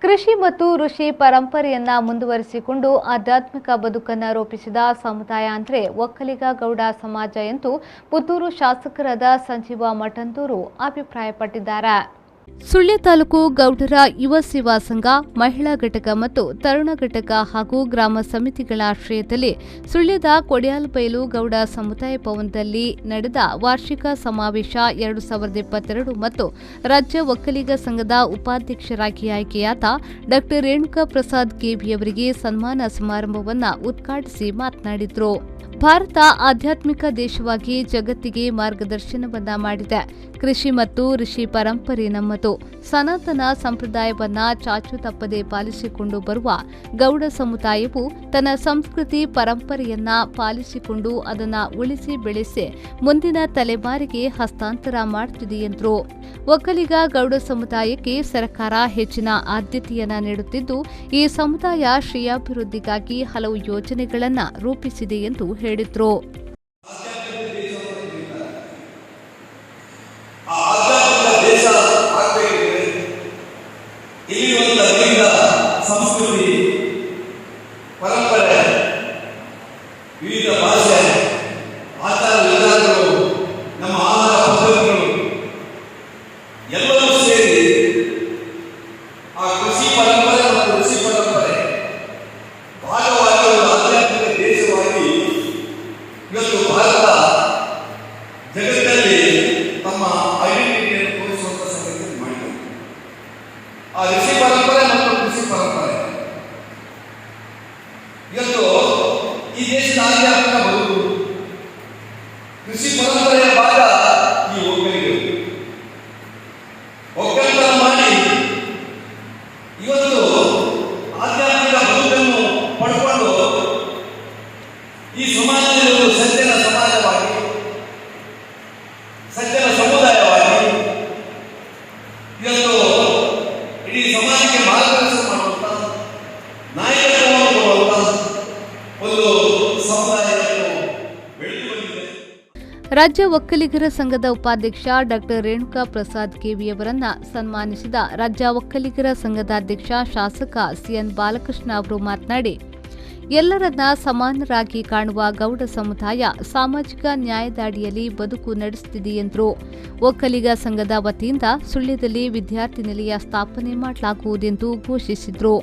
ಕೃಷಿ ಮತ್ತು ಋಷಿ ಪರಂಪರೆಯನ್ನ ಮುಂದುವರಿಸಿಕೊಂಡು ಆಧ್ಯಾತ್ಮಿಕ ಬದುಕನ್ನು ರೂಪಿಸಿದ ಸಮುದಾಯ ಅಂದರೆ ಒಕ್ಕಲಿಗ ಗೌಡ ಸಮಾಜ ಎಂದು ಪುತ್ತೂರು ಶಾಸಕರಾದ ಸಂಜೀವ ಮಠಂದೂರು ಅಭಿಪ್ರಾಯಪಟ್ಟಿದ್ದಾರೆ. ಸುಳ್ಯ ತಾಲೂಕು ಗೌಡರ ಯುವ ಸೇವಾ ಸಂಘ, ಮಹಿಳಾ ಘಟಕ ಮತ್ತು ತರುಣ ಘಟಕ ಹಾಗೂ ಗ್ರಾಮ ಸಮಿತಿಗಳ ಆಶ್ರಯದಲ್ಲಿ ಸುಳ್ಯದ ಕೊಡಿಯಾಲಬೈಲು ಗೌಡ ಸಮುದಾಯ ಭವನದಲ್ಲಿ ನಡೆದ ವಾರ್ಷಿಕ ಸಮಾವೇಶ 2022 ಮತ್ತು ರಾಜ್ಯ ಒಕ್ಕಲಿಗ ಸಂಘದ ಉಪಾಧ್ಯಕ್ಷರಾಗಿ ಆಯ್ಕೆಯಾದ ಡಾ ರೇಣುಕಾ ಪ್ರಸಾದ್ ಕೆವಿಯವರಿಗೆ ಸನ್ಮಾನ ಸಮಾರಂಭವನ್ನು ಉದ್ಘಾಟಿಸಿ ಮಾತನಾಡಿದರು. ಭಾರತ ಆಧ್ಯಾತ್ಮಿಕ ದೇಶವಾಗಿ ಜಗತ್ತಿಗೆ ಮಾರ್ಗದರ್ಶನವನ್ನ ಮಾಡಿದೆ. ಕೃಷಿ ಮತ್ತು ಋಷಿ ಪರಂಪರೆ ನಮ್ಮದು. ಸನಾತನ ಸಂಪ್ರದಾಯವನ್ನ ಚಾಚು ತಪ್ಪದೆ ಪಾಲಿಸಿಕೊಂಡು ಬರುವ ಗೌಡ ಸಮುದಾಯವು ತನ್ನ ಸಂಸ್ಕೃತಿ ಪರಂಪರೆಯನ್ನ ಪಾಲಿಸಿಕೊಂಡು ಅದನ್ನು ಉಳಿಸಿ ಬೆಳೆಸಿ ಮುಂದಿನ ತಲೆಮಾರಿಗೆ ಹಸ್ತಾಂತರ ಮಾಡುತ್ತಿದೆ ಎಂದರು. ಒಕ್ಕಲಿಗ ಗೌಡ ಸಮುದಾಯಕ್ಕೆ ಸರ್ಕಾರ ಹೆಚ್ಚಿನ ಆದ್ಯತೆಯನ್ನ ನೀಡುತ್ತಿದ್ದು, ಈ ಸಮುದಾಯ ಶ್ರೇಯಾಭಿವೃದ್ಧಿಗಾಗಿ ಹಲವು ಯೋಜನೆಗಳನ್ನು ರೂಪಿಸಿದೆ ಎಂದು ಹೇಳಿದರು. ಸಂಸ್ಕೃತಿ, ಪರಂಪರೆ, ವಿವಿಧ ಭಾಷೆ, ಆಚಾರ ವಿಧಾನಗಳು, ನಮ್ಮ ಆಹಾರ ಪದ್ಧತಿಗಳು ಎಲ್ಲವೂ ಸೇರಿ ಆ ಕೃಷಿ ಪರಂಪರೆ ಮತ್ತು ಋಷಿ ಪರಂಪರೆ ಭಾಗವಾಗಿ ಒಂದು ಆಧ್ಯಾತ್ಮಿಕ ದೇಶವಾಗಿ ಇವತ್ತು ಭಾರತ ಜಗತ್ತಲ್ಲಿ ತಮ್ಮ ಐಡೆಂಟಿಟಿಯನ್ನು ತೋರಿಸುವಂತ ಸಂಗತಿಯನ್ನು ಮಾಡಿದೆ. ಆ ಋಷಿ ಪರಂಪರೆ ಮತ್ತು ಕೃಷಿ ಪರಂಪರೆ ಇವತ್ತು ಈ ದೇಶದ ಆಧ್ಯಾತ್ಮಿಕ ಬದುಕು. ಕೃಷಿ ಪರಂಪರೆಯ ಭಾಗ ಈ ಒಕ್ಕಲಿಗರು ಒಕ್ಕಲಿತನ ಮಾಡಿ ಇವತ್ತು ಆಧ್ಯಾತ್ಮಿಕ ಬದುಕನ್ನು ಪಡ್ಕೊಂಡು ಈ ಸಮಾಜದಲ್ಲಿ ಒಂದು ಸಜ್ಜನ ಸಮಾಜವಾಗಿ, ಸಜ್ಜನ ಸಮುದಾಯವಾಗಿ ಇವತ್ತು ಇಡೀ ಸಮಾಜಕ್ಕೆ ಮಾರ್ಗದರ್ಶನ ಮಾಡುವಂತ, ನಾಯಕತ್ವವನ್ನು ಕೊಡುವಂತ ಒಂದು ಸಮುದಾಯವನ್ನು ಬೆಳೆದು ಬಂದಿದೆ. ರಾಜ್ಯ ಒಕ್ಕಲಿಗರ ಸಂಘದ ಉಪಾಧ್ಯಕ್ಷ ಡಾ ರೇಣುಕಾ ಪ್ರಸಾದ್ ಕೆವಿಯವರನ್ನ ಸನ್ಮಾನಿಸಿದ ರಾಜ್ಯ ಒಕ್ಕಲಿಗರ ಸಂಘದ ಅಧ್ಯಕ್ಷ ಶಾಸಕ ಸಿಎನ್ ಬಾಲಕೃಷ್ಣ ಅವರು ಮಾತನಾಡಿ, ಎಲ್ಲರನ್ನ ಸಮಾನರಾಗಿ ಕಾಣುವ ಗೌಡ ಸಮುದಾಯ ಸಾಮಾಜಿಕ ನ್ಯಾಯದ ಅಡಿಯಲ್ಲಿ ಬದುಕು ನಡೆಸುತ್ತಿದೆ ಎಂದರು. ಒಕ್ಕಲಿಗ ಸಂಘದ ವತಿಯಿಂದ ಸುಳ್ಯದಲ್ಲಿ ವಿದ್ಯಾರ್ಥಿ ನಿಲಯ ಸ್ಥಾಪನೆ ಮಾಡಲಾಗುವುದೆಂದು ಘೋಷಿಸಿದರು.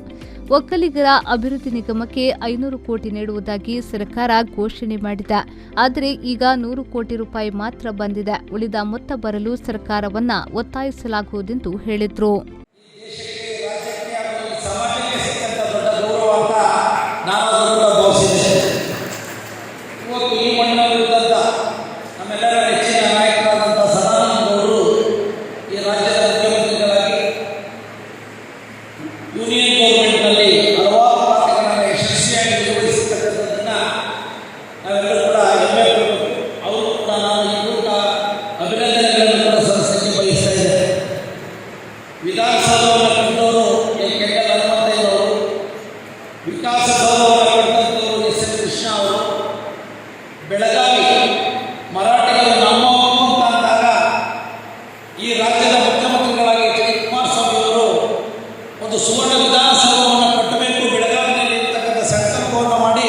ಒಕ್ಕಲಿಗರ ಅಭಿವೃದ್ಧಿ ನಿಗಮಕ್ಕೆ 500 ಕೋಟಿ ನೀಡುವುದಾಗಿ ಸರ್ಕಾರ ಘೋಷಣೆ ಮಾಡಿದೆ. ಆದರೆ ಈಗ 100 ಕೋಟಿ ರೂಪಾಯಿ ಮಾತ್ರ ಬಂದಿದೆ. ಉಳಿದ ಮೊತ್ತ ಬರಲು ಸರ್ಕಾರವನ್ನ ಒತ್ತಾಯಿಸಲಾಗುವುದೆಂದು ಹೇಳಿದರು. ಇವತ್ತು ಈ ಮಣ್ಣಿನಲ್ಲಿದ್ದಂಥ ನಮ್ಮೆಲ್ಲರ ನೆಚ್ಚಿನ ನಾಯಕರಾದಂಥ ಸದಾನಂದಗೌಡರು ಈ ರಾಜ್ಯದ ಮುಖ್ಯಮಂತ್ರಿಗಳಾಗಿ ಯೂನಿಯನ್ ಗೌರ್ಮೆಂಟ್ನಲ್ಲಿ ಹಲವಾರು ಪಾತ್ರಗಳನ್ನು ಯಶಸ್ವಿಯಾಗಿ ನಿರ್ವಹಿಸತಕ್ಕಂಥದ್ದನ್ನು ನಾವೆಲ್ಲರೂ ಕೂಡ ಹೆಮ್ಮೆ ಪಡಬೇಕು. ಅವರು ಕೂಡ ನಾನು ಈ ಮೂಲಕ ಅಭಿನಂದನೆಗಳನ್ನು ಕೂಡ ಸಲ್ಲಿಸಲಿಕ್ಕೆ ಬಯಸ್ತಾ ಇದ್ದಾರೆ. ವಿಧಾನಸೌಧವನ್ನು ಕಟ್ಟಿದವರು ಕೆಂಗಲ್ ಹನುಮಂತಯ್ಯನವರು, ವಿಕಾಸಸೌಧವನ್ನು ಕಟ್ಟಿದಂಥವರು ಎಸ್ ಎನ್ ಕೃಷ್ಣ ಅವರು, ಬೆಳಗಾವಿ ಮರಾಠಿಗರು ನಮ್ಮ ಅಂತ ಅಂದಾಗ ಈ ರಾಜ್ಯದ ಮುಖ್ಯಮಂತ್ರಿಗಳಾಗಿ ಎಚ್ ಡಿ ಕುಮಾರಸ್ವಾಮಿ ಅವರು ಒಂದು ಸುವರ್ಣ ವಿಧಾನಸೌಧವನ್ನು ಕಟ್ಟಬೇಕು, ಬೆಳಗಾವಿಯಲ್ಲಿ ಇರ್ತಕ್ಕಂಥ ಸಂಕಲ್ಪವನ್ನು ಮಾಡಿ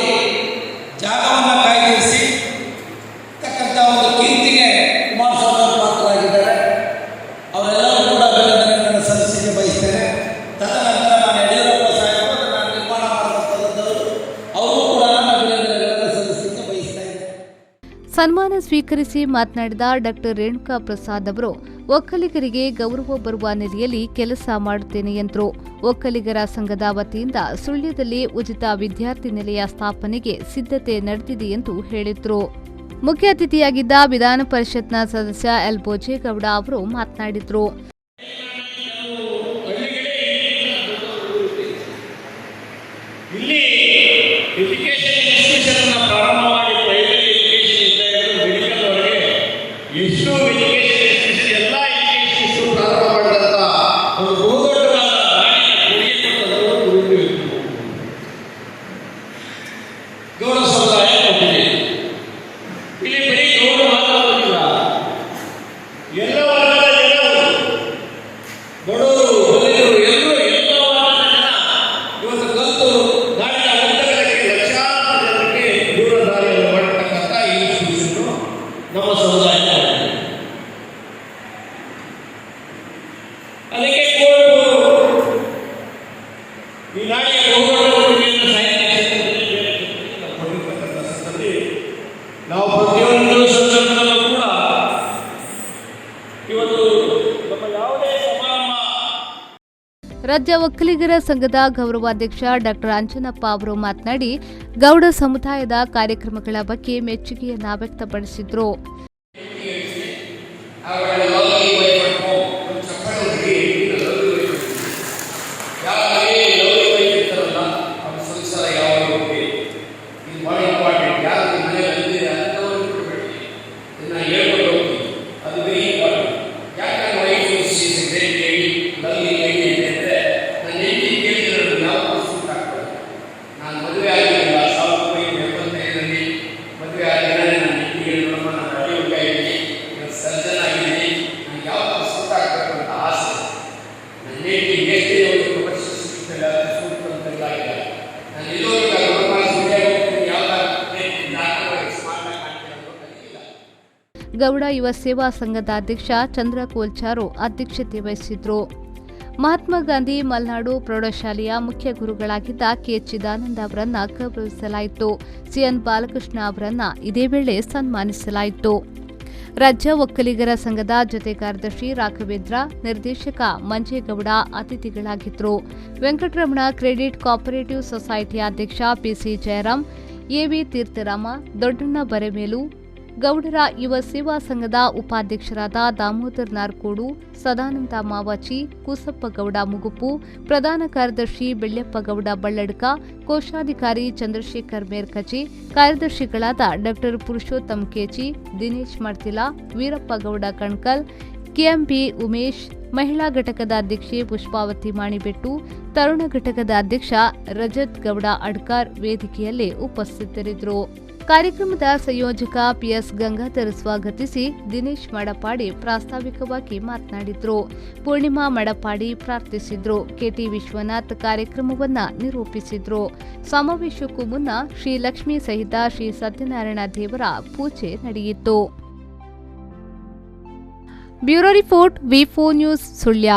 ಜಾಗವನ್ನು ಕಾಯ್ದಿರಿಸಿ ಇರ್ತಕ್ಕಂಥ ಒಂದು ಕೀರ್ತಿಗೆ ಕುಮಾರಸ್ವಾಮಿ ಅವರು ಪಾತ್ರರಾಗಿದ್ದಾರೆ. ಅವರೆಲ್ಲರೂ ಕೂಡ ಅಭಿನಂದನೆಗಳನ್ನು ಸಲ್ಲಿಸಲಿಕ್ಕೆ ಬಯಸ್ತೇನೆ. ತದನಂತರ ನಾನು ಯಡಿಯೂರಪ್ಪ ಸಾಹೇಬರು ಅದನ್ನು ನಿರ್ಮಾಣ ಮಾಡತಕ್ಕಂಥದ್ದು, ಅವರು ಕೂಡ ನಾನು ಅಭಿನಂದನೆಗಳನ್ನು ಸಲ್ಲಿಸಲಿಕ್ಕೆ ಬಯಸ್ತಾ ಇದ್ದೇನೆ. ಸನ್ಮಾನ ಸ್ವೀಕರಿಸಿ ಮಾತನಾಡಿದ ಡಾ ರೇಣುಕಾ ಪ್ರಸಾದ್ ಅವರು, ಒಕ್ಕಲಿಗರಿಗೆ ಗೌರವ ಬರುವ ನೆಲೆಯಲ್ಲಿ ಕೆಲಸ ಮಾಡುತ್ತೇನೆ ಎಂದರು. ಒಕ್ಕಲಿಗರ ಸಂಘದ ವತಿಯಿಂದ ಸುಳ್ಯದಲ್ಲಿ ಉಚಿತ ವಿದ್ಯಾರ್ಥಿ ನಿಲಯ ಸ್ಥಾಪನೆಗೆ ಸಿದ್ಧತೆ ನಡೆದಿದೆ ಎಂದು ಹೇಳಿದರು. ಮುಖ್ಯ ಅತಿಥಿಯಾಗಿದ್ದ ವಿಧಾನ ಪರಿಷತ್ನ ಸದಸ್ಯ ಎಲ್ ಭೋಜೇಗೌಡ ಅವರು ಮಾತನಾಡಿದರು. ಇಲ್ಲಿ ಎಜುಕೇಶನ್ ಇನ್ಸ್ಟಿಟ್ಯೂಷನ್ ಪ್ರಾರಂಭ ಮಾಡಿ ಪ್ರೈಮರಿ ಎಜುಕೇಶನ್ ಇಂದ ಮೆಡಿಕಲ್ ವರೆಗೆ ಎಷ್ಟು ಎಜುಕೇಶನ್ ಇನ್ಸ್ಟಿಟ್ಯೂಷನ್ ಎಲ್ಲ ಎಜುಕೇಶನ್ ಇನ್ಸ್ಟಿಟ್ಯೂಟ್ ಪ್ರಾರಂಭ ಮಾಡಿದಂತ ಒಂದು ಬಹುದೊಡ್ಡವಾದ ನಾಡಿನ ಕೊಡುಗೆ ಕೊಟ್ಟವರು ಗೌಡ ಸಮುದಾಯ ಕೊಟ್ಟಿದೆ. ಇಲ್ಲಿ ಬರೀ ಗೌಡ ಮಾತ್ರ ಬರುತ್ತಿಲ್ಲ, ಎಲ್ಲ ವರ್ಗದ ಜನರು ರಾಜ್ಯ ಒಕ್ಕಲಿಗರ ಸಂಘದ ಗೌರವಾಧ್ಯಕ್ಷ ಡಾಕ್ಟರ್ ಅಂಜನಪ್ಪ ಅವರು ಮಾತನಾಡಿ ಗೌಡ ಸಮುದಾಯದ ಕಾರ್ಯಕ್ರಮಗಳ ಬಗ್ಗೆ ಮೆಚ್ಚುಗೆಯನ್ನ ವ್ಯಕ್ತಪಡಿಸಿದರು. ಗೌಡ ಯುವ ಸೇವಾ ಸಂಘದ ಅಧ್ಯಕ್ಷ ಚಂದ್ರ ಕೋಲ್ಚಾರು ಅಧ್ಯಕ್ಷತೆ ವಹಿಸಿದ್ರು. ಮಹಾತ್ಮ ಗಾಂಧಿ ಮಲೆನಾಡು ಪ್ರೌಢಶಾಲೆಯ ಮುಖ್ಯ ಗುರುಗಳಾಗಿದ್ದ ಕೆ ಚಿದಾನಂದ ಅವರನ್ನ ಗೌರವಿಸಲಾಯಿತು. ಸಿಎನ್ ಬಾಲಕೃಷ್ಣ ಅವರನ್ನ ಇದೇ ವೇಳೆ ಸನ್ಮಾನಿಸಲಾಯಿತು. ರಾಜ್ಯ ಒಕ್ಕಲಿಗರ ಸಂಘದ ಜೊತೆ ಕಾರ್ಯದರ್ಶಿ ರಾಘವೇಂದ್ರ, ನಿರ್ದೇಶಕ ಮಂಜೇಗೌಡ ಅತಿಥಿಗಳಾಗಿದ್ದರು. ವೆಂಕಟರಮಣ ಕ್ರೆಡಿಟ್ ಕೋಆಪರೇಟಿವ್ ಸೊಸೈಟಿಯ ಅಧ್ಯಕ್ಷ ಪಿಸಿ ಜಯರಾಮ್, ಎವಿ ತೀರ್ಥರಾಮ, ದೊಡ್ಡಣ್ಣ ಬರೆಮೇಲು, ಗೌಡರ ಯುವ ಸೇವಾ ಸಂಘದ ಉಪಾಧ್ಯಕ್ಷರಾದ ದಾಮೋದರ್ ನಾರ್ಕೋಡು, ಸದಾನಂದ ಮಾವಾಚಿ, ಕುಸಪ್ಪಗೌಡ ಮುಗುಪು, ಪ್ರಧಾನ ಕಾರ್ಯದರ್ಶಿ ಬೆಳ್ಳೆಪ್ಪಗೌಡ ಬಳ್ಳಡ್ಕ, ಕೋಶಾಧಿಕಾರಿ ಚಂದ್ರಶೇಖರ್ ಮೇರ್ಕಚಿ, ಕಾರ್ಯದರ್ಶಿಗಳಾದ ಡಾ ಪುರುಷೋತ್ತಮ್ ಕೇಚಿ, ದಿನೇಶ್ ಮರ್ತಿಲಾ, ವೀರಪ್ಪಗೌಡ ಕಣ್ಕಲ್, ಕೆಎಂಪಿ ಉಮೇಶ್, ಮಹಿಳಾ ಘಟಕದ ಅಧ್ಯಕ್ಷೆ ಪುಷ್ಪಾವತಿ ಮಾಣಿಬೆಟ್ಟು, ತರುಣ ಘಟಕದ ಅಧ್ಯಕ್ಷ ರಜತ್ ಗೌಡ ಅಡ್ಕಾರ್ ವೇದಿಕೆಯಲ್ಲಿ ಉಪಸ್ಥಿತರಿದ್ದರು. ಕಾರ್ಯಕ್ರಮದ ಸಂಯೋಜಕ ಪಿಎಸ್ ಗಂಗಾಧರ್ ಸ್ವಾಗತಿಸಿ ದಿನೇಶ್ ಮಡಪಾಡಿ ಪ್ರಾಸ್ತಾವಿಕವಾಗಿ ಮಾತನಾಡಿದ್ರು. ಪೂರ್ಣಿಮಾ ಮಡಪಾಡಿ ಪ್ರಾರ್ಥಿಸಿದ್ರು. ಕೆಟಿ ವಿಶ್ವನಾಥ್ ಕಾರ್ಯಕ್ರಮವನ್ನ ನಿರೂಪಿಸಿದ್ರು. ಸಮಾವೇಶಕ್ಕೂ ಮುನ್ನ ಶ್ರೀ ಲಕ್ಷ್ಮೀ ಸಹಿತ ಶ್ರೀ ಸತ್ಯನಾರಾಯಣ ದೇವರ ಪೂಜೆ ನಡೆಯಿತು. ಬ್ಯೂರೋ ರಿಪೋರ್ಟ್ ವಿ4 ನ್ಯೂಸ್ ಸುಳ್ಯ.